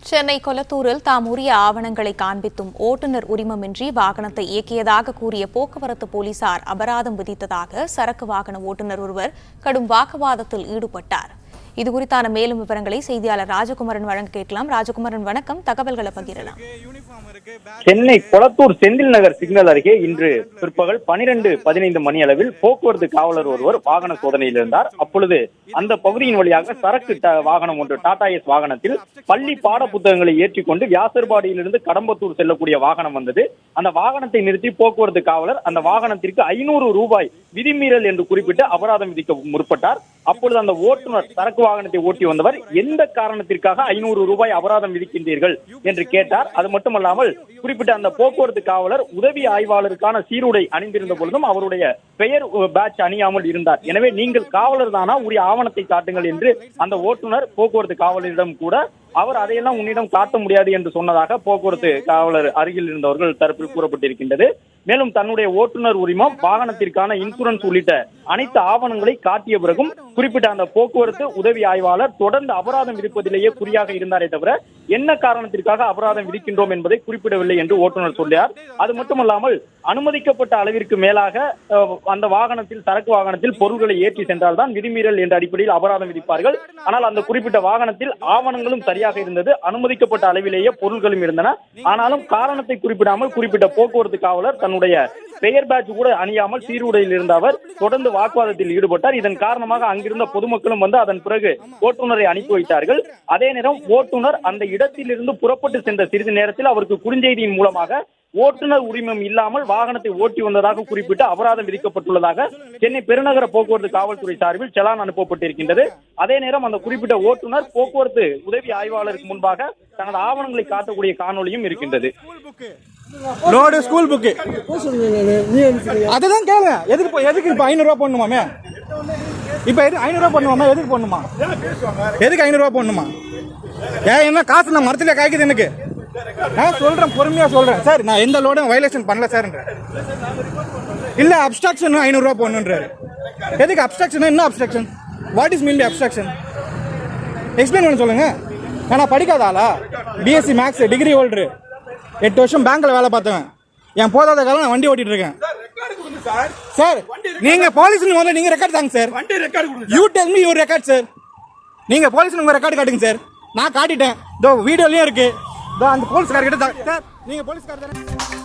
சென்னை கொளத்தூரில் தாம் உரிய ஆவணங்களை காண்பித்தும் ஓட்டுநர் உரிமமின்றி வாகனத்தை இயக்கியதாக கூறிய போக்குவரத்து போலீசார் அபராதம் விதித்ததாக சரக்கு வாகன ஓட்டுநர் ஒருவர் கடும் வாக்குவாதத்தில் ஈடுபட்டார். இதுகுறித்தான மேலும் விவரங்களை செய்தியாளர் ராஜகுமாரன் வழங்க கேட்கலாம். ராஜகுமாரன், வணக்கம். தகவல்களை பகிரலாம். சென்னை கொளத்தூர் செந்தில் நகர் சிக்னல் அருகே இன்று பிற்பகல் 12:15 மணி அளவில் போக்குவரத்து காவலர் ஒருவர் வாகன சோதனையில் இருந்தார். அப்பொழுது அந்த பகுதியின் வழியாக சரக்கு வாகனம் ஒன்று டாடா எஸ் வாகனத்தில் பள்ளி பாட புத்தகங்களை ஏற்றிக்கொண்டு வியாசர்பாடியிலிருந்து கடம்பத்தூர் செல்லக்கூடிய வாகனம் வந்தது. அந்த வாகனத்தை நிறுத்தி போக்குவரத்து காவலர் அந்த வாகனத்திற்கு 500 ரூபாய் விதிமீறல் என்று குறிப்பிட்டு அபராதம் விதிக்க முற்பட்டார். அப்பொழுது அந்த ஓட்டுநர் சரக்கு வாகனத்தை ஓட்டி வந்தவர் எந்த காரணத்திற்காக 500 ரூபாய் அபராதம் விதிக்கின்றீர்கள் என்று கேட்டார். அது மட்டுமல்லாமல் குறிப்பிட்ட அந்த போக்குவரத்து காவலர் உதவி ஆய்வாளருக்கான சீருடை அணிந்திருந்த பொழுதும் அவருடைய பெயர் பேட்ச் அணியாமல் இருந்தார். எனவே நீங்கள் காவலர் தானா, உரிய ஆவணத்தை காட்டுங்கள் என்று அந்த ஓட்டுநர் போக்குவரத்து காவலரிடம் கூட அவர் அதையெல்லாம் உன்னிடம் காட்ட முடியாது என்று சொன்னதாக போக்குவரத்து காவலர் அருகில் இருந்தவர்கள் தரப்பில் கூறப்பட்டிருக்கின்றது. மேலும் தன்னுடைய ஓட்டுநர் உரிமம், வாகனத்திற்கான இன்சூரன்ஸ் உள்ளிட்ட அனைத்து ஆவணங்களை காட்டிய பிறகும் குறிப்பிட்ட அந்த போக்குவரத்து உதவி ஆய்வாளர் தொடர்ந்து அபராதம் விதிப்பதிலேயே குறியாக இருந்தாரே தவிர என்ன காரணத்திற்காக அபராதம் விதிக்கின்றோம் என்பதை குறிப்பிடவில்லை என்று ஓட்டுநர் சொன்னார். அது மட்டுமல்லாமல் அனுமதிக்கப்பட்ட அளவிற்கு மேலாக அந்த வாகனத்தில் சரக்கு வாகனத்தில் பொருட்களை ஏற்றி சென்றால்தான் விதிமீறல் என்ற அடிப்படையில் அபராதம் விதிப்பார்கள். ஆனால் அந்த குறிப்பிட்ட வாகனத்தில் ஆவணங்களும் சரியாக இருந்தது, அனுமதிக்கப்பட்ட அளவிலேயே பொருட்களும் இருந்தன. ஆனாலும் காரணத்தை குறிப்பிடாமல் குறிப்பிட்ட போக்குவரத்து காவலர் தன்னுடைய பெயர் பேட்ச் கூட அணியாமல் சீருடையில் இருந்த அவர் தொடர்ந்து வாக்குவாதத்தில் ஈடுபட்டார். இதன் காரணமாக அங்கிருந்த பொதுமக்களும் வந்து அதன் பிறகு ஓட்டுநரை அனுப்பி வைத்தார்கள். அதே நேரம் ஓட்டுநர் அந்த இடத்திலிருந்து புறப்பட்டு சென்ற சிறிது நேரத்தில் அவருக்கு குறுஞ்செய்தியின் மூலமாக ஓட்டுநர் உரிமம் இல்லாமல் வாகனத்தை ஓட்டி வந்ததாக குறிப்பிட்டு அபராதம் விதிக்கப்பட்டுள்ளதாக சென்னை பெருநகர போக்குவரத்து காவல்துறை சார்பில் செலான் அனுப்பப்பட்டிருக்கின்றது. அதே நேரம் அந்த குறிப்பிட்ட ஓட்டுநர் போக்குவரத்து உதவி ஆய்வாளருக்கு முன்பாக தனது ஆவணங்களை காட்டக்கூடிய காணொலியும் இருக்கின்றது. லோடு ஸ்கூல் புக்கு அதுதான் கேளுங்க. எதுக்கு இப்ப 500 ரூபாய் போடணுமாமே? இப்ப 500 ரூபாய் போடணுமா? எதுக்கு போடணுமா? எதுக்கு 500 ரூபாய் போடணுமா? என்ன காசு நான் மரத்துல காய்க்குது எனக்கு. நான் சொல்றேன், பொறுமையா சொல்றேன் சார். நான் எந்த லோடும் வயலேஷன் பண்ணல சார். இல்ல அப்ஸ்ட்ரக்ஷன் 500 ரூபாய் போடணுன்றாரு. எதுக்கு அப்ஸ்ட்ரக்ஷன்? என்ன obstruction? What is mean by obstruction? Explain பண்ண சொல்லுங்க. நான் படிக்காத ஆளா? பிஎஸ்சி மேக்ஸ் டிகிரி ஹோல்டர், 8 வருஷம் பேங்க்ல வேலை பார்த்தேன். என் போதாத காலம் நான் வண்டி ஓட்டிட்டு இருக்கேன் சார். நீங்க போலீஸ் நீங்க ரெக்கார்ட் தாங்க sir. You tell me your record sir. நீங்க போலீஸ் உங்க ரெக்கார்டு காட்டுங்க சார். நான் காட்டிட்டேன், இதோ வீடியோலயும் இருக்கு. அந்த போலீஸ்காரர்கிட்ட சார், நீங்க போலீஸ்காரர் தானே?